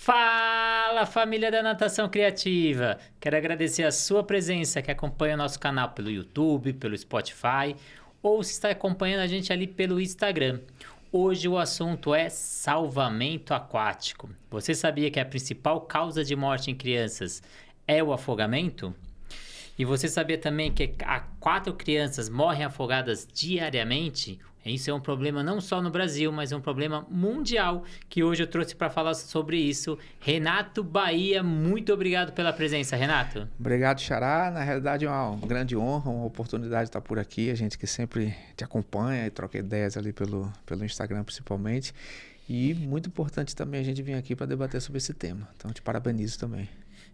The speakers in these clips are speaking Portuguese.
Fala, família da Natação Criativa! Quero agradecer a sua presença que acompanha o nosso canal pelo YouTube, pelo Spotify ou se está acompanhando a gente ali pelo Instagram. Hoje o assunto é salvamento aquático. Você sabia que a principal causa de morte em crianças é o afogamento? E você sabia também que 4 crianças morrem afogadas diariamente? Isso é um problema não só no Brasil, mas é um problema mundial, que hoje eu trouxe para falar sobre isso. Renato Bahia, muito obrigado pela presença, Renato. Obrigado, Xará. Na realidade é uma grande honra, uma oportunidade de estar por aqui. A gente que sempre te acompanha e troca ideias ali pelo Instagram principalmente. E muito importante também a gente vir aqui para debater sobre esse tema. Então te parabenizo também.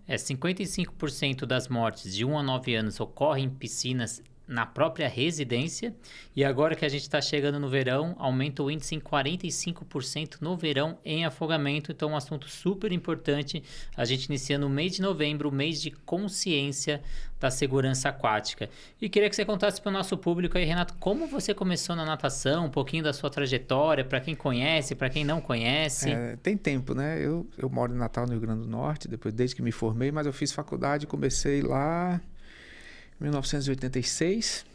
55% das mortes de 1 a 9 anos ocorrem em piscinas na própria residência, e agora que a gente está chegando no verão, aumenta o índice em 45% no verão em afogamento. Então um assunto super importante, a gente iniciando o mês de novembro, o mês de consciência da segurança aquática. E queria que você contasse para o nosso público aí, Renato, como você começou na natação, um pouquinho da sua trajetória, para quem conhece, para quem não conhece. Tem tempo, né? Eu moro em Natal, no Rio Grande do Norte, depois desde que me formei, mas eu fiz faculdade, comecei lá 1986,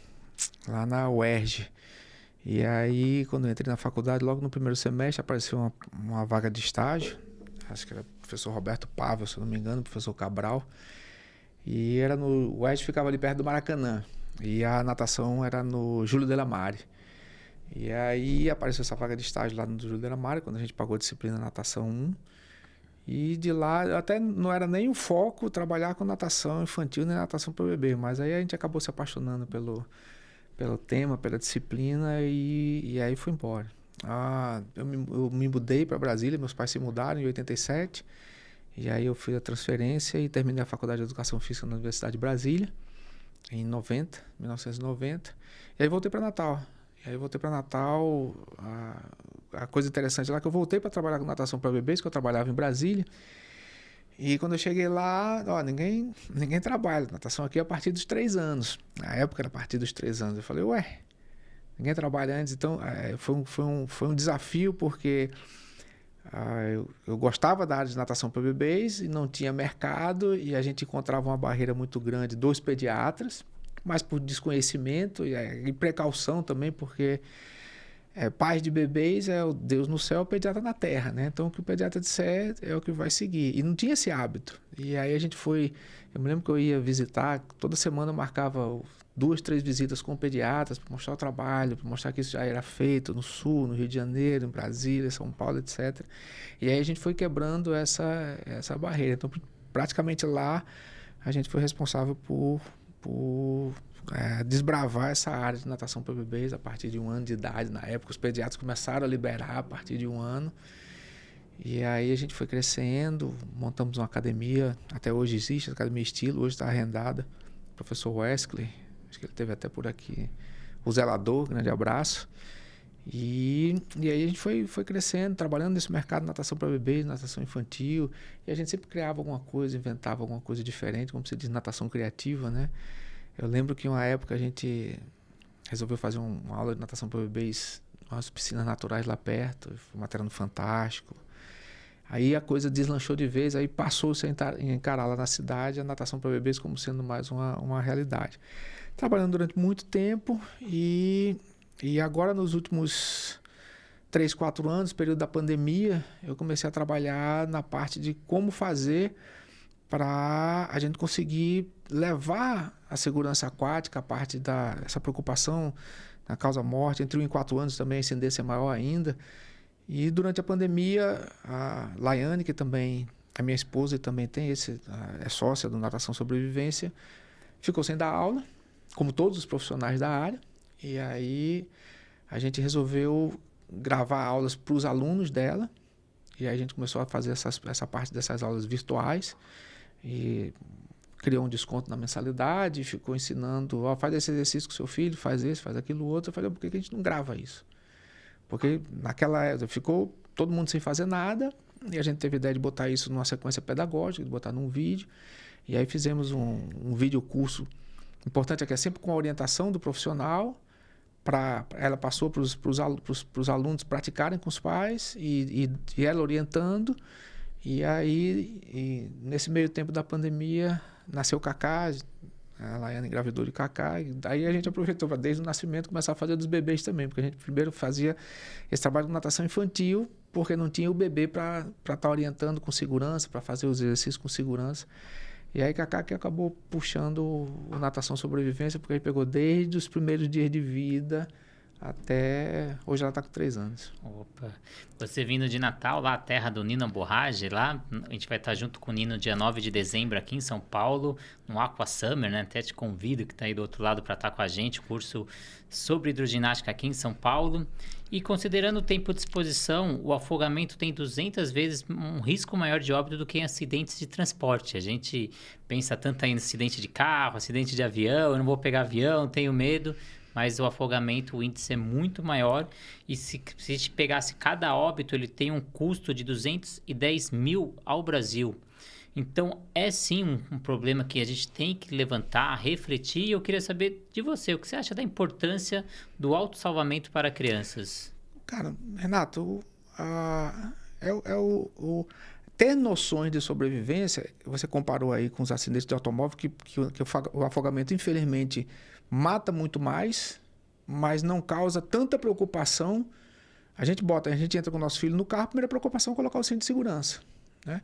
lá na UERJ. E aí, quando eu entrei na faculdade, logo no primeiro semestre, apareceu uma vaga de estágio. Acho que era o professor Roberto Pavel, se eu não me engano, professor Cabral. E era o UERJ ficava ali perto do Maracanã. E a natação era no Júlio de la Mare. E aí apareceu essa vaga de estágio lá no Júlio de la Mare, quando a gente pagou a disciplina natação 1. E de lá, até não era nem o foco trabalhar com natação infantil, nem natação para bebê, mas aí a gente acabou se apaixonando pelo tema, pela disciplina e aí foi embora. Eu me mudei para Brasília, meus pais se mudaram em 87, e aí eu fiz a transferência e terminei a Faculdade de Educação Física na Universidade de Brasília, em 1990, e aí voltei para Natal. A coisa interessante lá é que eu voltei para trabalhar com natação para bebês, que eu trabalhava em Brasília. E quando eu cheguei lá, ninguém trabalha. Natação aqui é a partir dos 3 anos. Na época era a partir dos 3 anos. Eu falei, ninguém trabalha antes. Então, foi um desafio, porque eu gostava da área de natação para bebês e não tinha mercado. E a gente encontrava uma barreira muito grande dos pediatras, mas por desconhecimento e precaução também, porque pais de bebês é o Deus no céu, o pediatra na terra, né? Então o que o pediatra disser é o que vai seguir. E não tinha esse hábito. E aí a gente foi... Eu me lembro que eu ia visitar, toda semana eu marcava 2, 3 visitas com pediatras para mostrar o trabalho, para mostrar que isso já era feito no Sul, no Rio de Janeiro, em Brasília, São Paulo, etc. E aí a gente foi quebrando essa barreira. Então praticamente lá a gente foi responsável por desbravar essa área de natação para bebês a partir de 1 ano de idade. Na época, os pediatras começaram a liberar a partir de 1 ano. E aí a gente foi crescendo, montamos uma academia, até hoje existe, a Academia Estilo, hoje está arrendada. O professor Wesley, acho que ele esteve até por aqui, o zelador, grande abraço. E aí a gente foi crescendo, trabalhando nesse mercado de natação para bebês, natação infantil, e a gente sempre criava alguma coisa, inventava alguma coisa diferente, como se diz, natação criativa, né? Eu lembro que uma época a gente resolveu fazer uma aula de natação para bebês, umas piscinas naturais lá perto, foi matéria no Fantástico. Aí a coisa deslanchou de vez, aí passou-se a encarar lá na cidade a natação para bebês como sendo mais uma realidade. Trabalhando durante muito tempo e agora nos últimos 3, 4 anos, período da pandemia, eu comecei a trabalhar na parte de como fazer para a gente conseguir levar a segurança aquática, a parte dessa preocupação na causa-morte, entre 1 e 4 anos também a incidência é maior ainda. E durante a pandemia, a Laiane, que também é minha esposa e também é sócia do Natação Sobrevivência, ficou sem dar aula, como todos os profissionais da área. E aí a gente resolveu gravar aulas para os alunos dela. E aí a gente começou a fazer essa parte dessas aulas virtuais. E criou um desconto na mensalidade, ficou ensinando, faz esse exercício com seu filho, faz esse, faz aquilo outro. Eu falei, por que a gente não grava isso? Porque naquela época ficou todo mundo sem fazer nada, e a gente teve a ideia de botar isso numa sequência pedagógica, de botar num vídeo, e aí fizemos um vídeo curso. O importante é que é sempre com a orientação do profissional, ela passou para os alunos praticarem com os pais, e ela orientando, E aí, nesse meio tempo da pandemia, nasceu o Cacá, a Laiane engravidou de Cacá, e daí a gente aproveitou para, desde o nascimento, começar a fazer dos bebês também, porque a gente primeiro fazia esse trabalho de natação infantil, porque não tinha o bebê para estar orientando com segurança, para fazer os exercícios com segurança. E aí Cacá que acabou puxando o natação sobrevivência, porque ele pegou desde os primeiros dias de vida até... Hoje ela está com 3 anos. Opa. Você vindo de Natal, lá a terra do Nino Borrage, lá a gente vai estar junto com o Nino dia 9 de dezembro aqui em São Paulo, no Aqua Summer, né? Até te convido que está aí do outro lado para estar com a gente, curso sobre hidroginástica aqui em São Paulo. E considerando o tempo de exposição, o afogamento tem 200 vezes um risco maior de óbito do que em acidentes de transporte. A gente pensa tanto em acidente de carro, acidente de avião, eu não vou pegar avião, tenho medo. Mas o afogamento, o índice é muito maior. E se a gente pegasse cada óbito, ele tem um custo de 210 mil ao Brasil. Então, é sim um problema que a gente tem que levantar, refletir. E eu queria saber de você, o que você acha da importância do autossalvamento para crianças? Cara, Renato, ter noções de sobrevivência, você comparou aí com os acidentes de automóvel, que o afogamento, infelizmente, mata muito mais, mas não causa tanta preocupação. A gente entra com o nosso filho no carro, a primeira preocupação é colocar o cinto de segurança, né?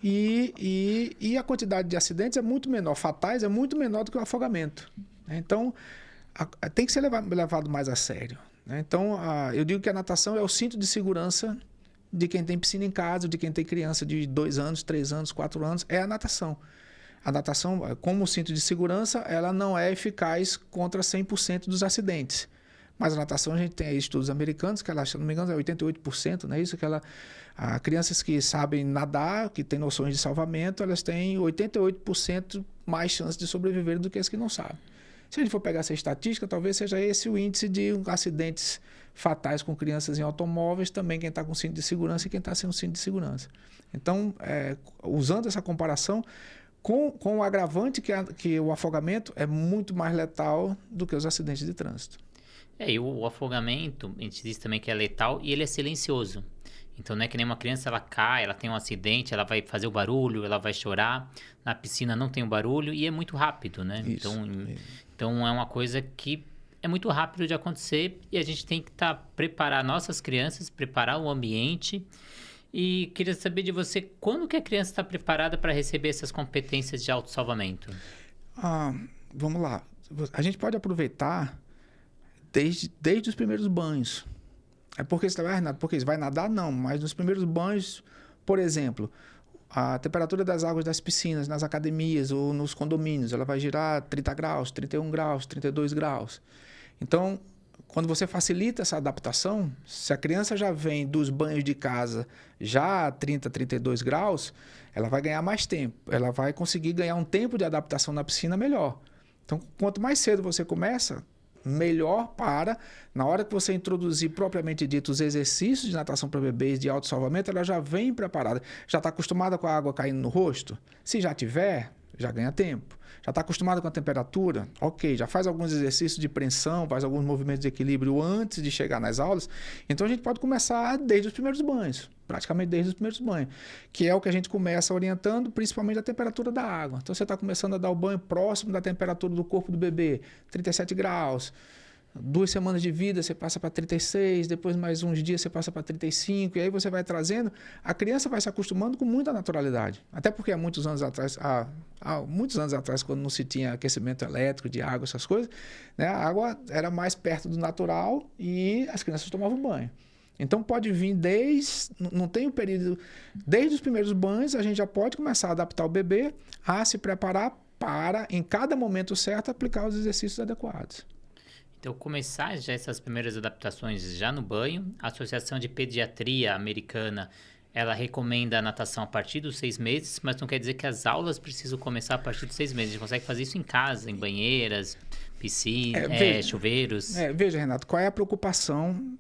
E a quantidade de acidentes é muito menor, fatais é muito menor do que o afogamento, né? Então, tem que ser levado mais a sério, né? Então, eu digo que a natação é o cinto de segurança de quem tem piscina em casa, de quem tem criança de 2 anos, 3 anos, 4 anos, é a natação. A natação, como cinto de segurança, ela não é eficaz contra 100% dos acidentes. Mas a natação, a gente tem aí estudos americanos, que ela, se não me engano, é 88%, não é isso? Crianças que sabem nadar, que têm noções de salvamento, elas têm 88% mais chance de sobreviver do que as que não sabem. Se a gente for pegar essa estatística, talvez seja esse o índice de acidentes fatais com crianças em automóveis, também quem está com cinto de segurança e quem está sem um cinto de segurança. Então, usando essa comparação, com o agravante que o afogamento é muito mais letal do que os acidentes de trânsito. E o afogamento, a gente diz também que é letal e ele é silencioso. Então não é que nem uma criança, ela cai, ela tem um acidente, ela vai fazer o barulho, ela vai chorar. Na piscina não tem o barulho e é muito rápido, né? Isso. Então é uma coisa que é muito rápido de acontecer e a gente tem que preparar nossas crianças, preparar o ambiente. E queria saber de você, quando que a criança está preparada para receber essas competências de autossalvamento? Vamos lá. A gente pode aproveitar desde os primeiros banhos. Porque você vai nadar? Não, mas nos primeiros banhos, por exemplo, a temperatura das águas das piscinas, nas academias ou nos condomínios, ela vai girar 30 graus, 31 graus, 32 graus. Então, quando você facilita essa adaptação, se a criança já vem dos banhos de casa já a 30, 32 graus, ela vai ganhar mais tempo. Ela vai conseguir ganhar um tempo de adaptação na piscina melhor. Então, quanto mais cedo você começa, melhor na hora que você introduzir propriamente dito os exercícios de natação para bebês de autossalvamento, ela já vem preparada. Já está acostumada com a água caindo no rosto? Se já tiver, já ganha tempo. Já está acostumado com a temperatura? Ok, já faz alguns exercícios de preensão, faz alguns movimentos de equilíbrio antes de chegar nas aulas. Então, a gente pode começar desde os primeiros banhos, praticamente desde os primeiros banhos, que é o que a gente começa orientando, principalmente a temperatura da água. Então, você está começando a dar o banho próximo da temperatura do corpo do bebê, 37 graus. 2 semanas de vida, você passa para 36, depois mais uns dias você passa para 35, e aí você vai trazendo, a criança vai se acostumando com muita naturalidade. Até porque há muitos anos atrás, quando não se tinha aquecimento elétrico, de água, essas coisas, né, a água era mais perto do natural e as crianças tomavam banho. Então pode vir não tem um período, desde os primeiros banhos, a gente já pode começar a adaptar o bebê a se preparar para, em cada momento certo, aplicar os exercícios adequados. Então, começar já essas primeiras adaptações já no banho. A Associação de Pediatria Americana, ela recomenda a natação a partir dos 6 meses, mas não quer dizer que as aulas precisam começar a partir dos 6 meses. A gente consegue fazer isso em casa, em banheiras, piscina, chuveiros. Veja, Renato, qual é a preocupação?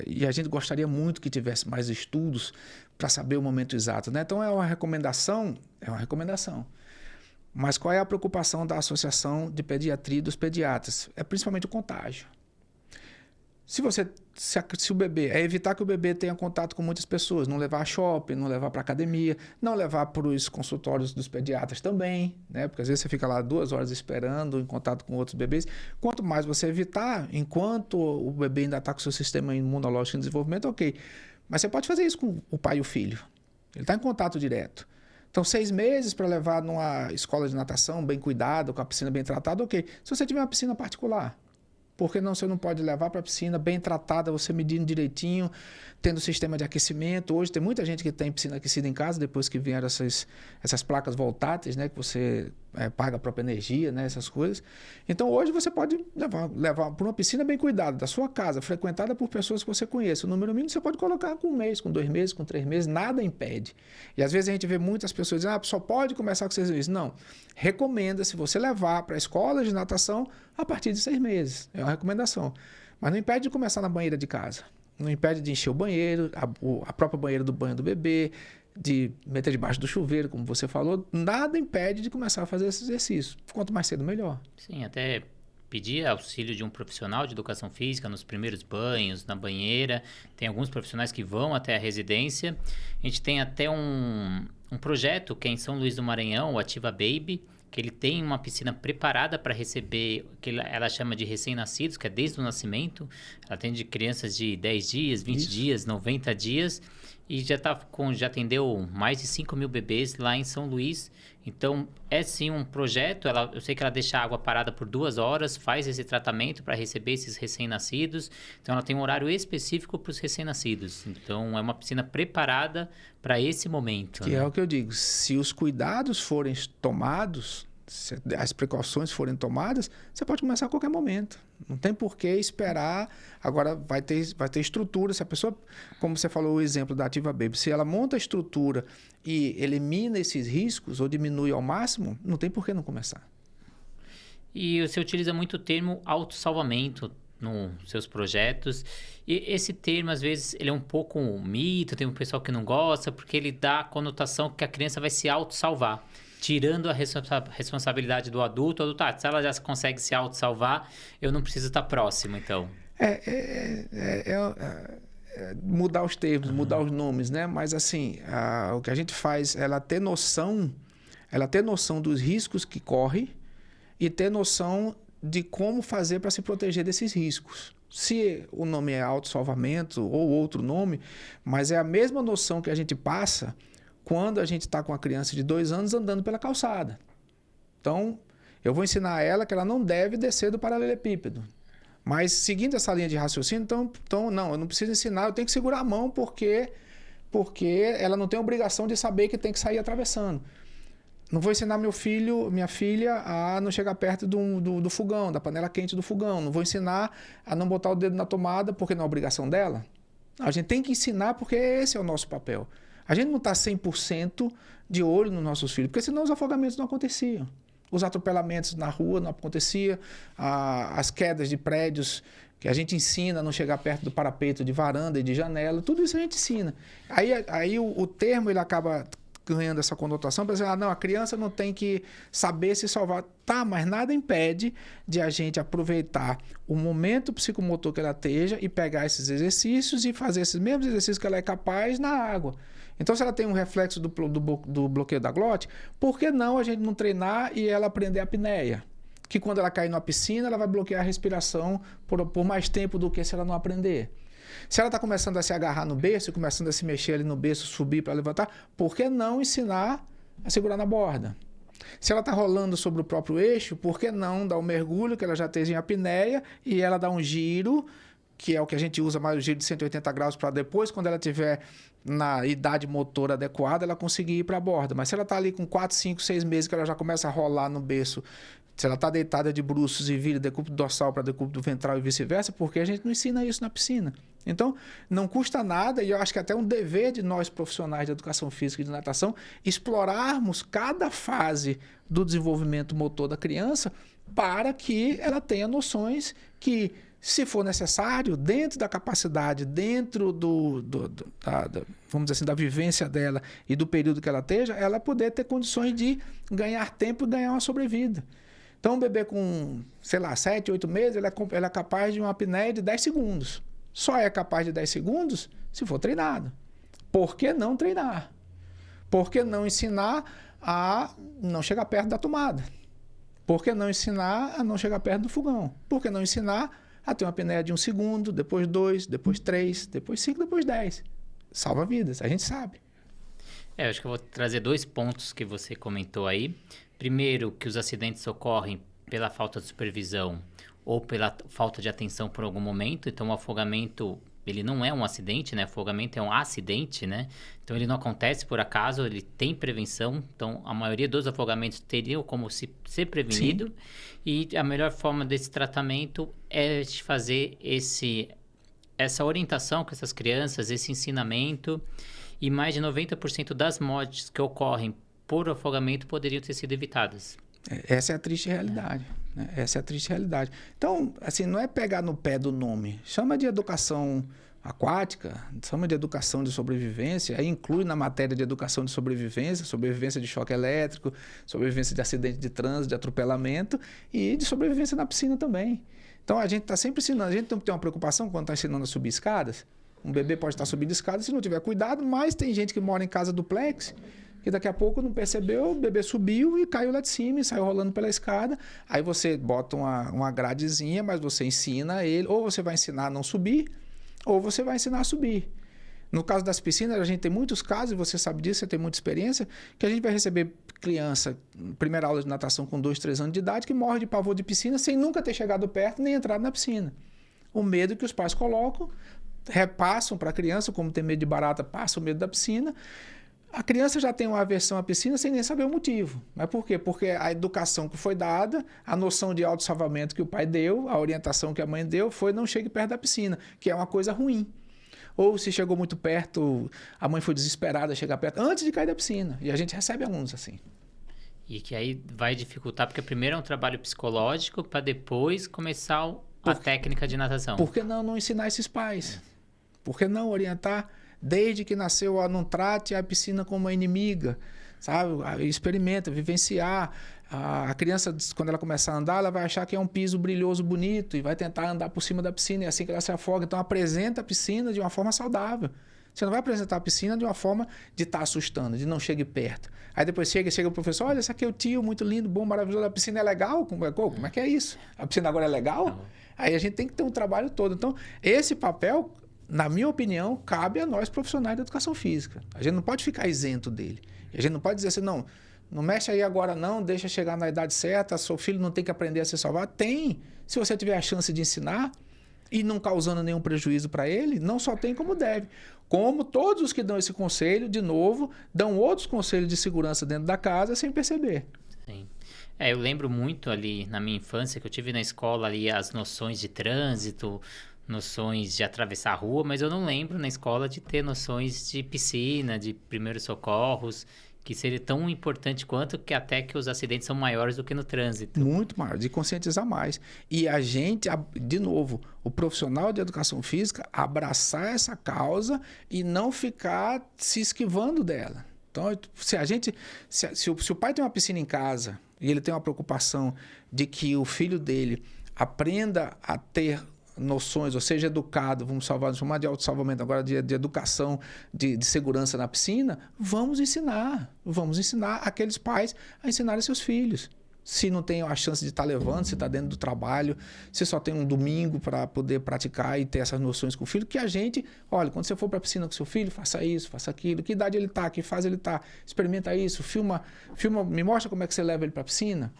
E a gente gostaria muito que tivesse mais estudos para saber o momento exato, né? Então, é uma recomendação. Mas qual é a preocupação da Associação de Pediatria e dos Pediatras? É principalmente o contágio. Se o bebê... É evitar que o bebê tenha contato com muitas pessoas. Não levar a shopping, não levar para academia, não levar para os consultórios dos pediatras também, né? Porque às vezes você fica lá 2 horas esperando, em contato com outros bebês. Quanto mais você evitar, enquanto o bebê ainda está com o seu sistema imunológico em desenvolvimento, ok. Mas você pode fazer isso com o pai e o filho. Ele está em contato direto. Então, 6 meses para levar numa escola de natação bem cuidada, com a piscina bem tratada, ok. Se você tiver uma piscina particular... Por que não, você não pode levar para a piscina bem tratada, você medindo direitinho, tendo sistema de aquecimento? Hoje tem muita gente que tem piscina aquecida em casa, depois que vieram essas placas voltáteis, né, que você paga a própria energia, né, essas coisas. Então, hoje você pode levar para uma piscina bem cuidada, da sua casa, frequentada por pessoas que você conhece. O número mínimo você pode colocar com 1 mês, com 2 meses, com 3 meses, nada impede. E às vezes a gente vê muitas pessoas dizendo, só pode começar com 6 meses. Não, recomenda-se você levar para a escola de natação a partir de 6 meses. É uma recomendação. Mas não impede de começar na banheira de casa. Não impede de encher o banheiro, a própria banheira do banho do bebê, de meter debaixo do chuveiro, como você falou. Nada impede de começar a fazer esse exercício. Quanto mais cedo, melhor. Sim, até pedir auxílio de um profissional de educação física nos primeiros banhos, na banheira. Tem alguns profissionais que vão até a residência. A gente tem até um projeto que é em São Luís do Maranhão, o Ativa Baby, que ele tem uma piscina preparada para receber, que ela chama de recém-nascidos, que é desde o nascimento. Ela atende crianças de 10 dias, 20 dias, 90 dias. E já atendeu mais de 5 mil bebês lá em São Luís. Então, é sim um projeto. Eu sei que ela deixa a água parada por 2 horas, faz esse tratamento para receber esses recém-nascidos. Então, ela tem um horário específico para os recém-nascidos. Então, é uma piscina preparada para esse momento. Que é o que eu digo. Se os cuidados forem tomados, se as precauções forem tomadas, você pode começar a qualquer momento. Não tem por que esperar. Agora, vai ter estrutura. Se a pessoa, como você falou o exemplo da Ativa Baby, se ela monta a estrutura e elimina esses riscos ou diminui ao máximo, não tem por que não começar. E você utiliza muito o termo autossalvamento nos seus projetos. E esse termo, às vezes, ele é um pouco um mito, tem um pessoal que não gosta, porque ele dá a conotação que a criança vai se autossalvar, tirando a responsabilidade do adulto. Se ela já consegue se autossalvar, eu não preciso estar próximo, então. Mudar os termos, mudar os nomes, né? Mas assim, o que a gente faz, ela ter noção dos riscos que corre e ter noção de como fazer para se proteger desses riscos. Se o nome é autossalvamento ou outro nome, mas é a mesma noção que a gente passa quando a gente está com a criança de 2 anos andando pela calçada. Então, eu vou ensinar a ela que ela não deve descer do paralelepípedo. Mas, seguindo essa linha de raciocínio, então não, eu não preciso ensinar, eu tenho que segurar a mão porque ela não tem obrigação de saber que tem que sair atravessando. Não vou ensinar minha filha a não chegar perto do fogão, da panela quente do fogão. Não vou ensinar a não botar o dedo na tomada porque não é obrigação dela. A gente tem que ensinar porque esse é o nosso papel. A gente não está 100% de olho nos nossos filhos, porque senão os afogamentos não aconteciam. Os atropelamentos na rua não aconteciam, as quedas de prédios que a gente ensina a não chegar perto do parapeito de varanda e de janela, tudo isso a gente ensina. Aí o termo ele acaba ganhando essa conotação para dizer, não, a criança não tem que saber se salvar. Tá, mas nada impede de a gente aproveitar o momento psicomotor que ela esteja e pegar esses exercícios e fazer esses mesmos exercícios que ela é capaz na água. Então, se ela tem um reflexo do bloqueio da glote, por que não a gente não treinar e ela aprender a apneia? Que quando ela cair numa piscina, ela vai bloquear a respiração por mais tempo do que se ela não aprender. Se ela está começando a se agarrar no berço, começando a se mexer ali no berço, subir para levantar, por que não ensinar a segurar na borda? Se ela está rolando sobre o próprio eixo, por que não dar um mergulho, que ela já esteja em apneia, e ela dá um giro, que é o que a gente usa mais, o giro de 180 graus, para depois, quando ela estiver na idade motora adequada, ela conseguir ir para a borda. Mas se ela está ali com 4, 5, 6 meses, que ela já começa a rolar no berço, se ela está deitada de bruços e vira decúbito dorsal para decúbito ventral e vice-versa, porque a gente não ensina isso na piscina. Então, não custa nada, e eu acho que até um dever de nós profissionais de educação física e de natação, explorarmos cada fase do desenvolvimento motor da criança para que ela tenha noções que, se for necessário, dentro da capacidade, dentro vamos dizer assim, da vivência dela e do período que ela esteja, ela poder ter condições de ganhar tempo e ganhar uma sobrevida. Então, um bebê com, sei lá, 7, 8 meses, ele é capaz de uma apneia de 10 segundos. Só é capaz de 10 segundos se for treinado. Por que não treinar? Por que não ensinar a não chegar perto da tomada? Por que não ensinar a não chegar perto do fogão? Por que não ensinar a ter uma apneia de 1 segundo, depois 2, depois 3, depois 5, depois 10? Salva vidas, a gente sabe. Eu acho que eu vou trazer 2 pontos que você comentou aí. Primeiro, que os acidentes ocorrem pela falta de supervisão ou pela falta de atenção por algum momento. Então, o afogamento, ele não é um acidente, né? Afogamento é um acidente, né? Então, ele não acontece por acaso, ele tem prevenção. Então, a maioria dos afogamentos teriam como ser prevenido. Sim. E a melhor forma desse tratamento é de fazer essa orientação com essas crianças, esse ensinamento. E mais de 90% das mortes que ocorrem por afogamento poderiam ter sido evitadas. Essa é a triste realidade. Né? Essa é a triste realidade. Então, assim, não é pegar no pé do nome. Chama de educação aquática, chama de educação de sobrevivência, aí inclui na matéria de educação de sobrevivência, sobrevivência de choque elétrico, sobrevivência de acidente de trânsito, de atropelamento e de sobrevivência na piscina também. Então, a gente está sempre ensinando. A gente tem que ter uma preocupação quando está ensinando a subir escadas. Um bebê pode estar subindo escadas se não tiver cuidado, mas tem gente que mora em casa duplex que daqui a pouco não percebeu, o bebê subiu e caiu lá de cima e saiu rolando pela escada. Aí você bota uma gradezinha, mas você ensina ele, ou você vai ensinar a não subir, ou você vai ensinar a subir. No caso das piscinas, a gente tem muitos casos, e você sabe disso, você tem muita experiência, que a gente vai receber criança, primeira aula de natação com 2, 3 anos de idade, que morre de pavor de piscina sem nunca ter chegado perto nem entrado na piscina. O medo que os pais colocam, repassam para a criança, como tem medo de barata, passa o medo da piscina. A criança já tem uma aversão à piscina sem nem saber o motivo. Mas por quê? Porque a educação que foi dada, a noção de autossalvamento que o pai deu, a orientação que a mãe deu, foi não chegue perto da piscina, que é uma coisa ruim. Ou se chegou muito perto, a mãe foi desesperada a chegar perto antes de cair da piscina. E a gente recebe alunos assim. E que aí vai dificultar, porque primeiro é um trabalho psicológico para depois começar a técnica de natação. Por que não ensinar esses pais? Por que não orientar? Desde que nasceu, não trate a piscina como uma inimiga, sabe? Experimenta, vivenciar. A criança, quando ela começar a andar, ela vai achar que é um piso brilhoso, bonito, e vai tentar andar por cima da piscina, e é assim que ela se afoga. Então, apresenta a piscina de uma forma saudável. Você não vai apresentar a piscina de uma forma de estar assustando, de não chegue perto. Aí depois chega o professor, olha, esse aqui é o tio, muito lindo, bom, maravilhoso, a piscina é legal? Como é que é isso? A piscina agora é legal? Não. Aí a gente tem que ter um trabalho todo. Então, esse papel, na minha opinião, cabe a nós profissionais da educação física. A gente não pode ficar isento dele. A gente não pode dizer assim, não mexe aí agora não, deixa chegar na idade certa, seu filho não tem que aprender a se salvar. Tem, se você tiver a chance de ensinar e não causando nenhum prejuízo para ele, não só tem como deve. Como todos os que dão esse conselho, de novo, dão outros conselhos de segurança dentro da casa sem perceber. Sim. Eu lembro muito ali na minha infância que eu tive na escola ali as noções de trânsito, noções de atravessar a rua, mas eu não lembro na escola de ter noções de piscina, de primeiros socorros, que seria tão importante quanto que até que os acidentes são maiores do que no trânsito. Muito maior, de conscientizar mais. E a gente, de novo, o profissional de educação física, abraçar essa causa e não ficar se esquivando dela. Então, se o pai tem uma piscina em casa e ele tem uma preocupação de que o filho dele aprenda a ter noções, ou seja, educado, vamos chamar de autossalvamento agora, de educação, de segurança na piscina, vamos ensinar aqueles pais a ensinarem seus filhos. Se não tem a chance de estar levando, se está dentro do trabalho, se só tem um domingo para poder praticar e ter essas noções com o filho, que a gente, olha, quando você for para a piscina com seu filho, faça isso, faça aquilo, que idade ele está, que fase ele está, experimenta isso, filma, me mostra como é que você leva ele para a piscina.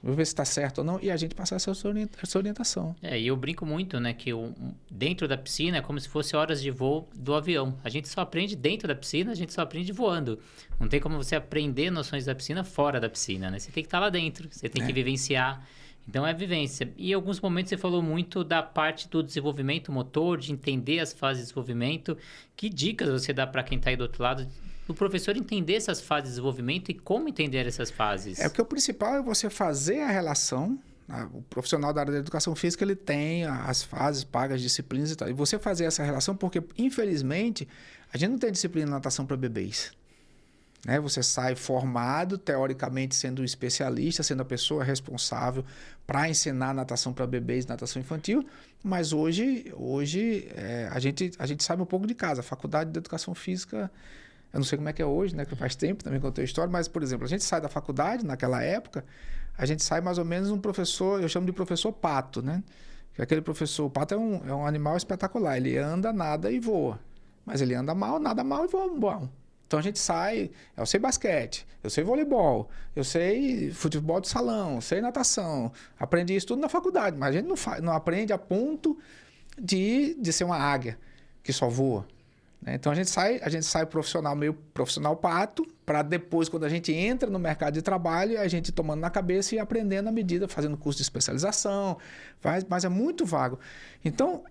Vou ver se está certo ou não, e a gente passar essa orientação. E eu brinco muito, né, que dentro da piscina é como se fosse horas de voo do avião. A gente só aprende dentro da piscina, a gente só aprende voando. Não tem como você aprender noções da piscina fora da piscina, né? Você tem que estar lá dentro, você tem que vivenciar. Então, é vivência. E em alguns momentos você falou muito da parte do desenvolvimento motor, de entender as fases de desenvolvimento. Que dicas você dá para quem está aí do outro lado, o professor entender essas fases de desenvolvimento e como entender essas fases? Porque o principal é você fazer a relação. O profissional da área da educação física, ele tem as fases, paga as disciplinas e tal. E você fazer essa relação porque, infelizmente, a gente não tem disciplina de natação para bebês. né? Você sai formado, teoricamente sendo um especialista, sendo a pessoa responsável para ensinar natação para bebês, natação infantil, mas hoje a gente sabe um pouco de casa. A Faculdade de Educação Física, eu não sei como é que é hoje, né? Que faz tempo também contei a história, mas, por exemplo, a gente sai da faculdade, naquela época, a gente sai mais ou menos um professor, eu chamo de professor pato, né? Que aquele professor, o pato é um animal espetacular, ele anda, nada e voa. Mas ele anda mal, nada mal e voa bom. Então a gente sai, eu sei basquete, eu sei voleibol, eu sei futebol de salão, eu sei natação. Aprendi isso tudo na faculdade, mas a gente não aprende a ponto de ser uma águia que só voa. Né? Então a gente sai profissional, meio profissional pato, para depois, quando a gente entra no mercado de trabalho, a gente tomando na cabeça e aprendendo à medida, fazendo curso de especialização, mas é muito vago. Então,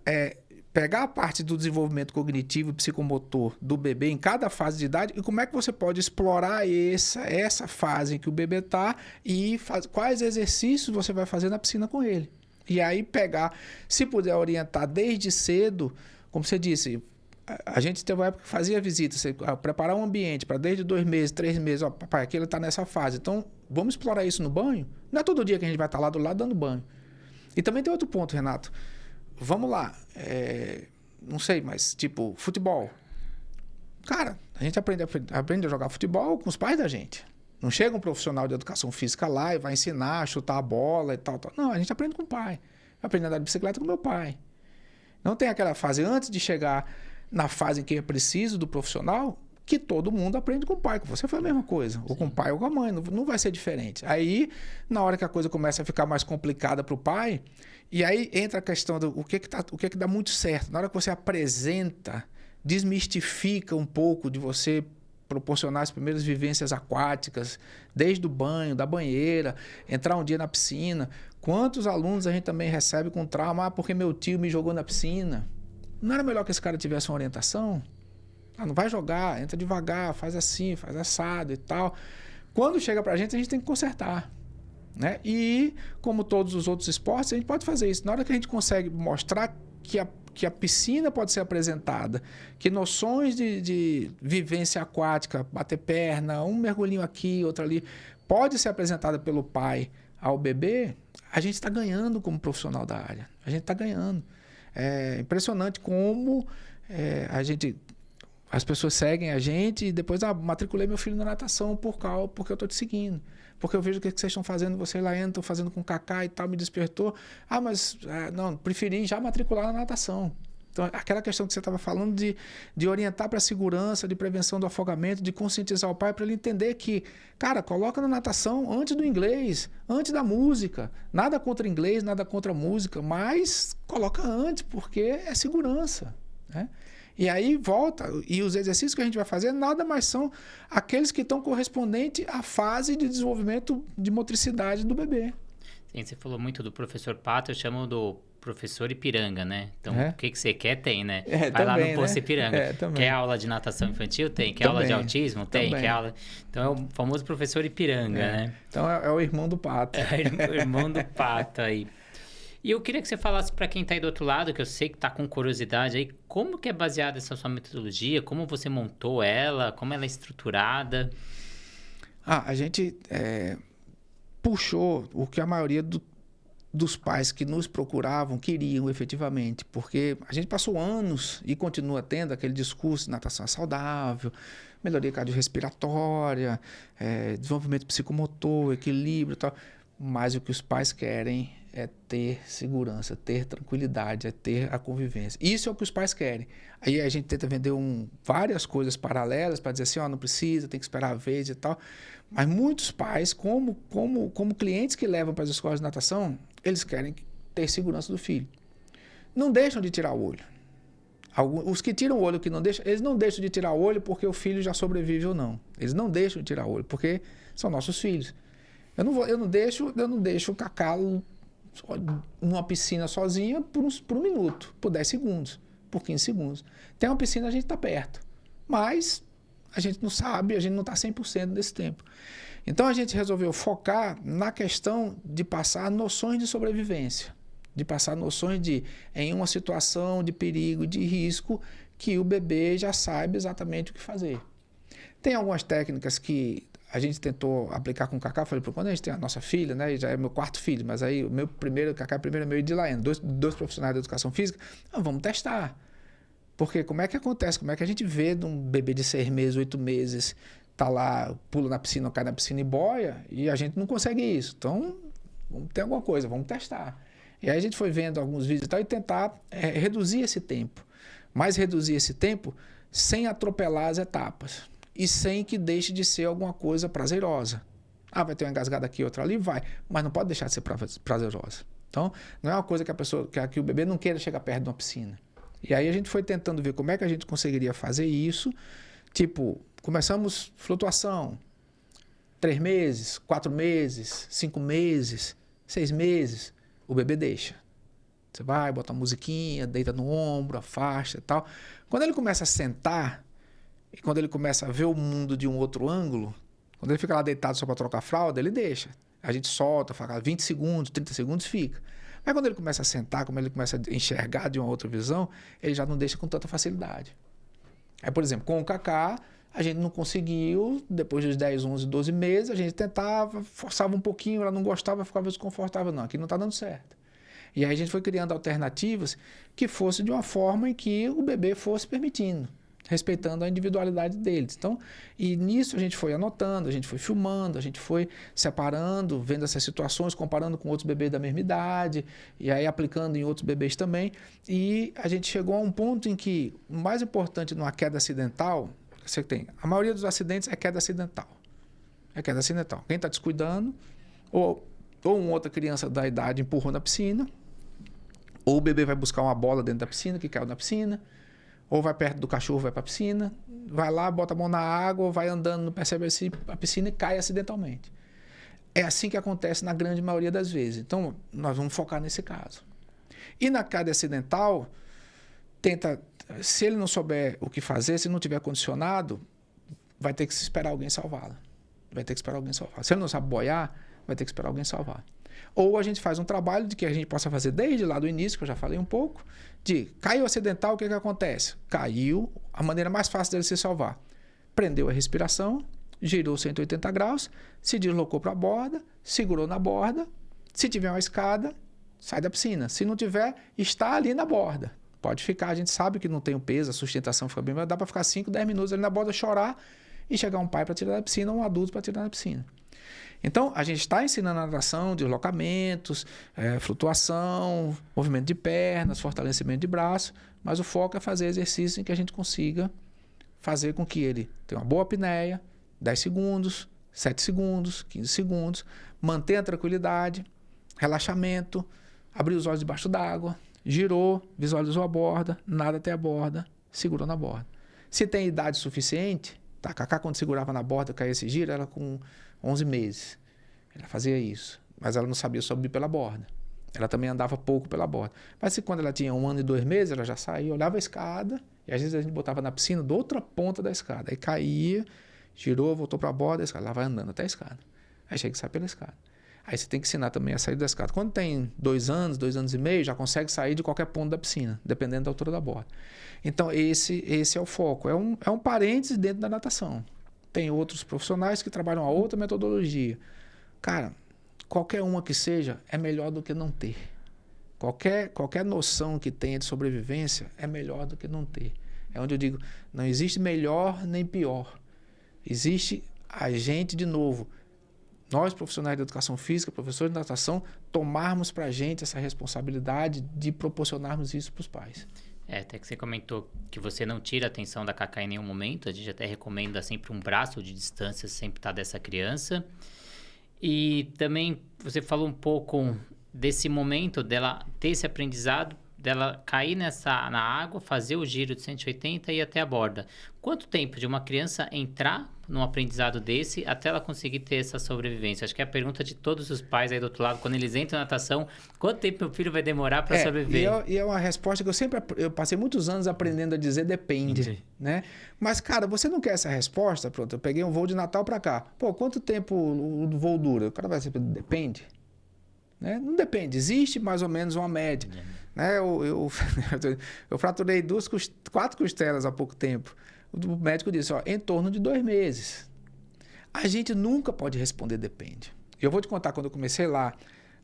pegar a parte do desenvolvimento cognitivo e psicomotor do bebê em cada fase de idade e como é que você pode explorar essa fase em que o bebê está e quais exercícios você vai fazer na piscina com ele. E aí pegar, se puder orientar desde cedo, como você disse, a gente teve uma época que fazia visita, preparar um ambiente para desde 2 meses, 3 meses, ó, papai, aqui ele está nessa fase, então vamos explorar isso no banho? Não é todo dia que a gente vai estar lá do lado dando banho. E também tem outro ponto, Renato. Vamos lá, não sei, mas tipo, futebol. Cara, a gente aprende a jogar futebol com os pais da gente. Não chega um profissional de educação física lá e vai ensinar a chutar a bola e tal. Não, a gente aprende com o pai. Eu aprendi a andar de bicicleta com meu pai. Não tem aquela fase antes de chegar na fase em que é preciso do profissional, que todo mundo aprende com o pai. Com você foi a mesma coisa. Sim. Ou com o pai ou com a mãe. Não vai ser diferente. Aí, na hora que a coisa começa a ficar mais complicada para o pai, e aí entra a questão do o que dá muito certo. Na hora que você apresenta, desmistifica um pouco de você proporcionar as primeiras vivências aquáticas, desde o banho, da banheira, entrar um dia na piscina. Quantos alunos a gente também recebe com trauma? Porque meu tio me jogou na piscina. Não era melhor que esse cara tivesse uma orientação? Não vai jogar, entra devagar, faz assim, faz assado e tal. Quando chega pra gente tem que consertar. Né? E, como todos os outros esportes, a gente pode fazer isso. Na hora que a gente consegue mostrar que a piscina pode ser apresentada, que noções de vivência aquática, bater perna, um mergulhinho aqui, outro ali, pode ser apresentada pelo pai ao bebê, a gente está ganhando como profissional da área. A gente está ganhando. É impressionante como as pessoas seguem a gente e depois matriculei meu filho na natação porque eu estou te seguindo. Porque eu vejo o que vocês estão fazendo, você lá entra, estou fazendo com o Kaká e tal, me despertou. Mas não, preferi já matricular na natação. Então, aquela questão que você estava falando de orientar para a segurança, de prevenção do afogamento, de conscientizar o pai para ele entender que, cara, coloca na natação antes do inglês, antes da música. Nada contra inglês, nada contra música, mas coloca antes, porque é segurança, né? E aí volta, e os exercícios que a gente vai fazer nada mais são aqueles que estão correspondentes à fase de desenvolvimento de motricidade do bebê. Sim, você falou muito do professor Pato, eu chamo do professor Ipiranga, né? Então, o que você quer, tem, né? Vai também, lá no posto, né? Ipiranga. Quer aula de natação infantil? Tem. Quer aula de autismo? Tem. Quer aula... Então, é o famoso professor Ipiranga, né? Então, é o irmão do Pato. É o irmão do Pato aí. E eu queria que você falasse para quem está aí do outro lado, que eu sei que está com curiosidade aí, como que é baseada essa sua metodologia, como você montou ela, como ela é estruturada? A gente puxou o que a maioria dos pais que nos procuravam queriam efetivamente, porque a gente passou anos e continua tendo aquele discurso de natação saudável, melhoria cardiorrespiratória, desenvolvimento psicomotor, equilíbrio e tal, mas o que os pais querem é ter segurança, ter tranquilidade, é ter a convivência. Isso é o que os pais querem. Aí a gente tenta vender várias coisas paralelas para dizer assim, não precisa, tem que esperar a vez e tal. Mas muitos pais, como clientes que levam para as escolas de natação, eles querem ter segurança do filho. Não deixam de tirar o olho. Os que tiram o olho, que não deixam, eles não deixam de tirar o olho porque o filho já sobrevive ou não. Eles não deixam de tirar o olho porque são nossos filhos. Eu não deixo o Kaká numa piscina sozinha por um minuto, por 10 segundos, por 15 segundos. Tem uma piscina, a gente está perto. Mas a gente não sabe, a gente não está 100% desse tempo. Então a gente resolveu focar na questão de passar noções de sobrevivência, de passar noções em uma situação de perigo, de risco, que o bebê já saiba exatamente o que fazer. Tem algumas técnicas que a gente tentou aplicar com o Cacá. Falei, quando a gente tem a nossa filha, né? Já é meu 4º filho, mas aí o Cacá primeiro é meu e de Laiane, dois profissionais de educação física. Vamos testar. Porque como é que acontece? Como é que a gente vê de um bebê de 6 meses, 8 meses, tá lá, pula na piscina, cai na piscina e boia, e a gente não consegue isso. Então, vamos ter alguma coisa, vamos testar. E aí a gente foi vendo alguns vídeos e tal e tentar reduzir esse tempo. Mas reduzir esse tempo sem atropelar as etapas. E sem que deixe de ser alguma coisa prazerosa. Vai ter uma engasgada aqui, outra ali, vai. Mas não pode deixar de ser prazerosa. Então, não é uma coisa que o bebê não queira chegar perto de uma piscina. E aí a gente foi tentando ver como é que a gente conseguiria fazer isso. Tipo, começamos flutuação. 3 meses, 4 meses, 5 meses, 6 meses. O bebê deixa. Você vai, bota uma musiquinha, deita no ombro, afasta e tal. Quando ele começa a sentar, e quando ele começa a ver o mundo de um outro ângulo, quando ele fica lá deitado só para trocar a fralda, ele deixa. A gente solta, fala 20 segundos, 30 segundos, fica. Mas quando ele começa a sentar, como ele começa a enxergar de uma outra visão, ele já não deixa com tanta facilidade. Aí, por exemplo, com o Cacá, a gente não conseguiu, depois dos 10, 11, 12 meses, a gente tentava, forçava um pouquinho, ela não gostava, ficava desconfortável. Não, aqui não está dando certo. E aí a gente foi criando alternativas que fossem de uma forma em que o bebê fosse permitindo, respeitando a individualidade deles. Então, e nisso a gente foi anotando, a gente foi filmando, a gente foi separando, vendo essas situações, comparando com outros bebês da mesma idade, e aí aplicando em outros bebês também. E a gente chegou a um ponto em que o mais importante numa queda acidental, você tem, a maioria dos acidentes é queda acidental. É queda acidental. Quem está descuidando, ou uma outra criança da idade empurrou na piscina, ou o bebê vai buscar uma bola dentro da piscina, que caiu na piscina, ou vai perto do cachorro, vai para a piscina, vai lá, bota a mão na água, ou vai andando, não percebe a piscina e cai acidentalmente. É assim que acontece na grande maioria das vezes. Então, nós vamos focar nesse caso. E na queda acidental, se ele não souber o que fazer, se não tiver condicionado, vai ter que esperar alguém salvá-la. Vai ter que esperar alguém salvar. Se ele não sabe boiar, vai ter que esperar alguém salvar. Ou a gente faz um trabalho de que a gente possa fazer desde lá do início, que eu já falei um pouco, de caiu acidental, o que acontece? Caiu, a maneira mais fácil dele se salvar. Prendeu a respiração, girou 180 graus, se deslocou para a borda, segurou na borda. Se tiver uma escada, sai da piscina. Se não tiver, está ali na borda. Pode ficar, a gente sabe que não tem o peso, a sustentação fica bem, mas dá para ficar 5, 10 minutos ali na borda, chorar e chegar um pai para tirar da piscina, um adulto para tirar da piscina. Então, a gente está ensinando a natação, deslocamentos, flutuação, movimento de pernas, fortalecimento de braço, mas o foco é fazer exercícios em que a gente consiga fazer com que ele tenha uma boa apneia, 10 segundos, 7 segundos, 15 segundos, manter a tranquilidade, relaxamento, abrir os olhos debaixo d'água, girou, visualizou a borda, nada até a borda, segurou na borda. Se tem idade suficiente, a Cacá quando segurava na borda, caía esse giro, ela com 11 meses. Ela fazia isso, mas ela não sabia subir pela borda. Ela também andava pouco pela borda. Mas quando ela tinha 1 ano e 2 meses, ela já saía, olhava a escada, e às vezes a gente botava na piscina da outra ponta da escada. Aí caía, girou, voltou para a borda, a escada, ela vai andando até a escada. Aí chega e sai pela escada. Aí você tem que ensinar também a sair da escada. Quando tem 2 anos, 2 anos e meio, já consegue sair de qualquer ponto da piscina, dependendo da altura da borda. Então, esse é o foco. É um parênteses dentro da natação. Tem outros profissionais que trabalham a outra metodologia. Cara, qualquer uma que seja, é melhor do que não ter. Qualquer noção que tenha de sobrevivência é melhor do que não ter. É onde eu digo, não existe melhor nem pior. Existe a gente, de novo, nós profissionais de educação física, professores de natação, tomarmos para a gente essa responsabilidade de proporcionarmos isso para os pais. Até que você comentou que você não tira a atenção da Cacá em nenhum momento. A gente até recomenda sempre um braço de distância, sempre estar dessa criança. E também você falou um pouco desse momento dela ter esse aprendizado, dela cair na água, fazer o giro de 180 e ir até a borda. Quanto tempo de uma criança entrar num aprendizado desse até ela conseguir ter essa sobrevivência? Acho que é a pergunta de todos os pais aí do outro lado, quando eles entram na natação, quanto tempo meu filho vai demorar para sobreviver? E é uma resposta que eu passei muitos anos aprendendo a dizer depende, né? Mas, cara, você não quer essa resposta? Pronto, eu peguei um voo de Natal para cá. Pô, quanto tempo o voo dura? O cara vai dizer, depende. Né? Não depende, existe mais ou menos uma média. Né? Eu fraturei 4 costelas há pouco tempo. O médico disse, ó, em torno de 2 meses. A gente nunca pode responder depende. Eu vou te contar, quando eu comecei lá,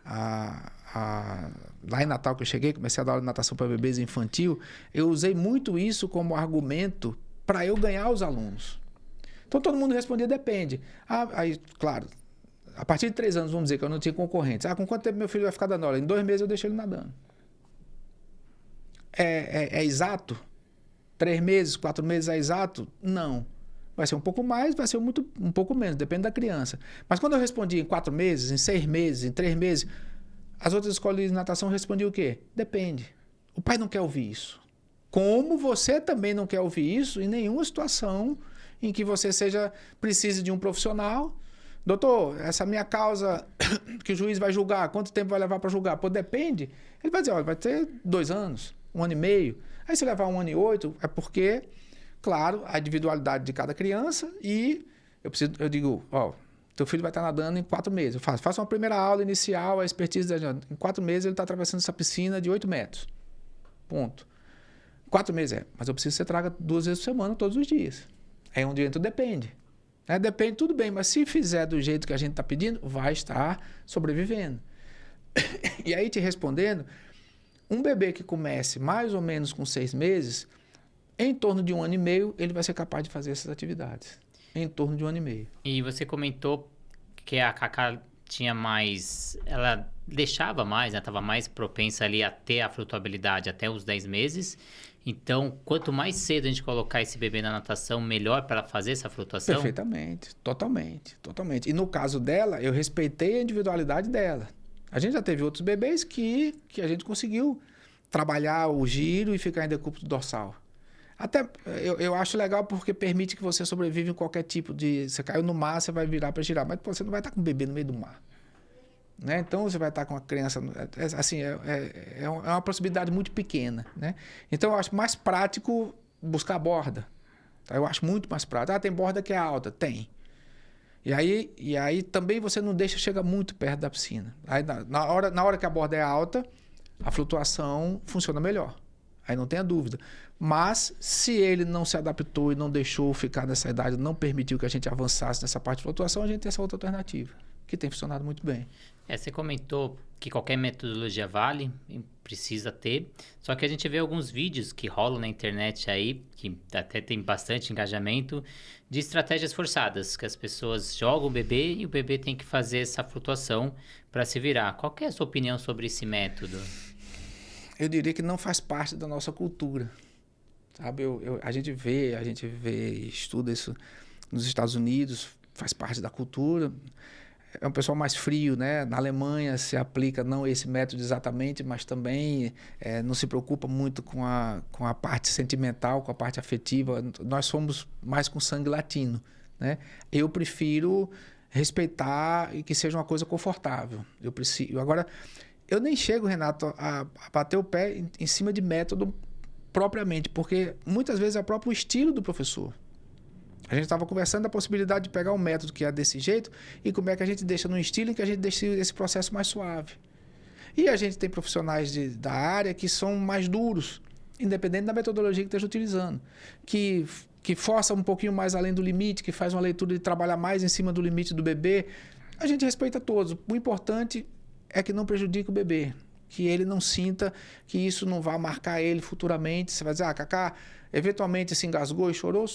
lá em Natal que eu cheguei, comecei a dar aula de natação para bebês infantil, eu usei muito isso como argumento para eu ganhar os alunos. Então todo mundo respondia depende. Aí, claro, a partir de 3 anos, vamos dizer que eu não tinha concorrentes. Com quanto tempo meu filho vai ficar dando aula? Em 2 meses eu deixo ele nadando. É exato? 3 meses, 4 meses é exato? Não. Vai ser um pouco mais, vai ser um pouco menos, depende da criança. Mas quando eu respondi em 4 meses, em 6 meses, em 3 meses, as outras escolas de natação respondiam o quê? Depende. O pai não quer ouvir isso. Como você também não quer ouvir isso em nenhuma situação em que você precise de um profissional. Doutor, essa minha causa que o juiz vai julgar, quanto tempo vai levar para julgar? Pô, depende. Ele vai dizer, olha, vai ter 2 anos, 1 ano e meio. Aí se levar 1 ano e 8, é porque, claro, a individualidade de cada criança e eu digo, ó, teu filho vai estar nadando em 4 meses. Eu faço uma primeira aula inicial, a expertise em 4 meses ele está atravessando essa piscina de 8 metros. Ponto. 4 meses mas eu preciso que você traga 2 vezes por semana, todos os dias. Aí onde entra depende. Depende, tudo bem, mas se fizer do jeito que a gente está pedindo, vai estar sobrevivendo. E aí, te respondendo, um bebê que comece mais ou menos com 6 meses, em torno de 1 ano e meio, ele vai ser capaz de fazer essas atividades. Em torno de 1 ano e meio. E você comentou que a Cacá tinha mais... Ela deixava mais, né? Estava mais propensa ali a ter a flutuabilidade até os 10 meses. Então, quanto mais cedo a gente colocar esse bebê na natação, melhor para ela fazer essa flutuação? Perfeitamente, totalmente. E no caso dela, eu respeitei a individualidade dela. A gente já teve outros bebês que a gente conseguiu trabalhar o giro e ficar em decúbito dorsal. Até eu acho legal porque permite que você sobreviva em qualquer tipo de... Você caiu no mar, você vai virar para girar, mas você não vai estar com o bebê no meio do mar. Né? Então, você vai estar com a criança... Assim, é uma possibilidade muito pequena. Né? Então, eu acho mais prático buscar a borda. Tá? Eu acho muito mais prático. Tem borda que é alta? Tem. E aí também você não deixa chegar muito perto da piscina. Aí, na hora que a borda é alta, a flutuação funciona melhor. Aí não tenha dúvida. Mas, se ele não se adaptou e não deixou ficar nessa idade, não permitiu que a gente avançasse nessa parte de flutuação, a gente tem essa outra alternativa, que tem funcionado muito bem. Você comentou que qualquer metodologia vale, precisa ter, só que a gente vê alguns vídeos que rolam na internet aí, que até tem bastante engajamento, de estratégias forçadas, que as pessoas jogam o bebê e o bebê tem que fazer essa flutuação para se virar. Qual que é a sua opinião sobre esse método? Eu diria que não faz parte da nossa cultura. Sabe? A gente vê, estuda isso nos Estados Unidos, faz parte da cultura. É um pessoal mais frio, né? Na Alemanha se aplica não esse método exatamente, mas também não se preocupa muito com a parte sentimental, com a parte afetiva. Nós somos mais com sangue latino, né? Eu prefiro respeitar e que seja uma coisa confortável. Agora, eu nem chego, Renato, a bater o pé em cima de método propriamente, porque muitas vezes é o próprio estilo do professor. A gente estava conversando da possibilidade de pegar um método que é desse jeito e como é que a gente deixa num estilo em que a gente deixa esse processo mais suave. E a gente tem profissionais da área que são mais duros, independente da metodologia que esteja utilizando, que força um pouquinho mais além do limite, que faz uma leitura de trabalhar mais em cima do limite do bebê. A gente respeita todos. O importante é que não prejudique o bebê, que ele não sinta que isso não vai marcar ele futuramente. Você vai dizer, Cacá, eventualmente se engasgou e chorou.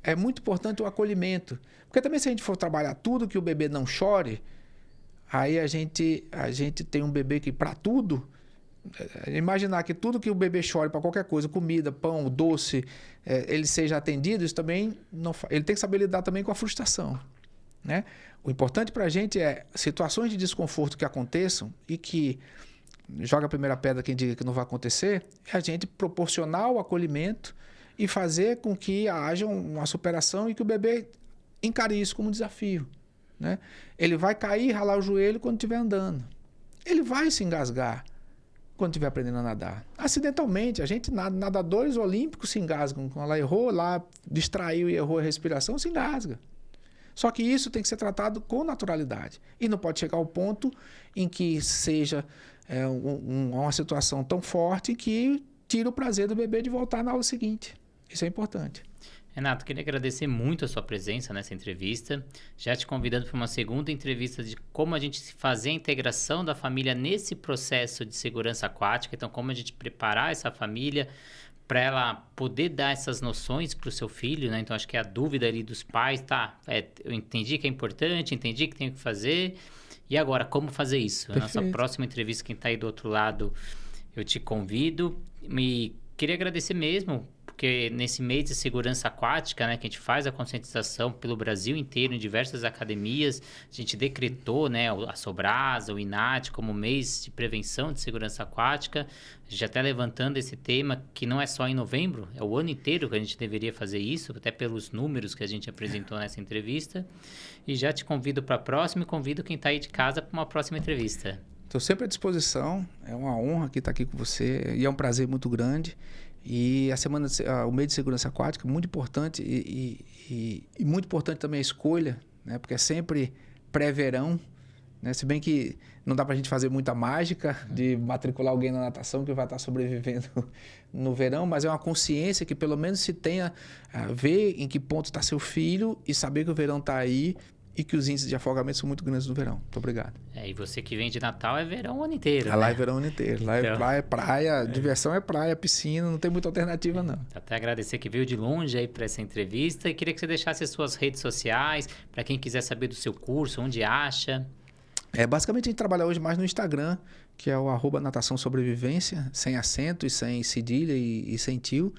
É muito importante o acolhimento. Porque também se a gente for trabalhar tudo que o bebê não chore, aí a gente tem um bebê que para tudo, imaginar que tudo que o bebê chore para qualquer coisa, comida, pão, doce, ele seja atendido, isso também não, ele tem que saber lidar também com a frustração. Né? O importante para a gente é situações de desconforto que aconteçam e que joga a primeira pedra quem diga que não vai acontecer, é a gente proporcionar o acolhimento e fazer com que haja uma superação e que o bebê encare isso como um desafio. Né? Ele vai cair e ralar o joelho quando estiver andando. Ele vai se engasgar quando estiver aprendendo a nadar. Acidentalmente, nadadores olímpicos se engasgam. Quando ela errou lá, distraiu e errou a respiração, se engasga. Só que isso tem que ser tratado com naturalidade. E não pode chegar ao ponto em que seja uma situação tão forte que tira o prazer do bebê de voltar na aula seguinte. Isso é importante. Renato, queria agradecer muito a sua presença nessa entrevista, já te convidando para uma segunda entrevista de como a gente fazer a integração da família nesse processo de segurança aquática, então como a gente preparar essa família para ela poder dar essas noções para o seu filho, né? Então acho que a dúvida ali dos pais, eu entendi que é importante, entendi que tenho que fazer, e agora, como fazer isso? A nossa próxima entrevista, quem está aí do outro lado, eu te convido. E queria agradecer mesmo, porque nesse mês de segurança aquática, né, que a gente faz a conscientização pelo Brasil inteiro, em diversas academias, a gente decretou, né, a Sobrasa, o INAT, como mês de prevenção de segurança aquática, já até levantando esse tema, que não é só em novembro, é o ano inteiro que a gente deveria fazer isso, até pelos números que a gente apresentou nessa entrevista. E já te convido para a próxima e convido quem está aí de casa para uma próxima entrevista. Estou sempre à disposição, é uma honra estar aqui com você e é um prazer muito grande. E o mês de segurança aquática é muito importante e muito importante também a escolha, né? Porque é sempre pré-verão, né? Se bem que não dá para a gente fazer muita mágica de matricular alguém na natação que vai estar sobrevivendo no verão, mas é uma consciência que pelo menos se tenha ver em que ponto está seu filho e saber que o verão está aí e que os índices de afogamento são muito grandes no verão. Muito obrigado. E você que vem de Natal é verão o ano inteiro, né? Lá é verão o ano inteiro. Lá então, é praia, diversão é praia, piscina, não tem muita alternativa, não. Até agradecer que veio de longe aí para essa entrevista e queria que você deixasse as suas redes sociais, para quem quiser saber do seu curso, onde acha. Basicamente a gente trabalha hoje mais no Instagram, que é o @natação sobrevivência, sem acento e sem cedilha e sem tio.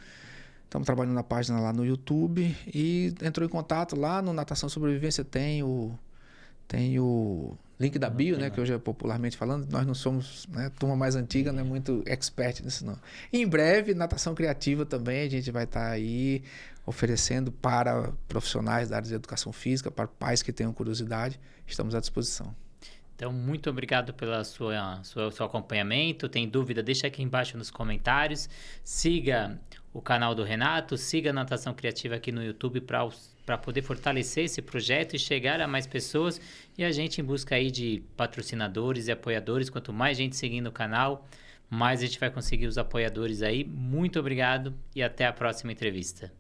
Estamos trabalhando na página lá no YouTube e entrou em contato lá no Natação Sobrevivência, tem o link da bio, né, que hoje é popularmente falando. Nós não somos, né, turma mais antiga, não é muito expert nisso não. E em breve, natação criativa também, a gente vai estar aí oferecendo para profissionais da área de educação física, para pais que tenham curiosidade, estamos à disposição. Então, muito obrigado pelo seu acompanhamento. Tem dúvida? Deixa aqui embaixo nos comentários. Siga o canal do Renato, siga a Natação Criativa aqui no YouTube para poder fortalecer esse projeto e chegar a mais pessoas. E a gente em busca aí de patrocinadores e apoiadores. Quanto mais gente seguindo o canal, mais a gente vai conseguir os apoiadores aí. Muito obrigado e até a próxima entrevista.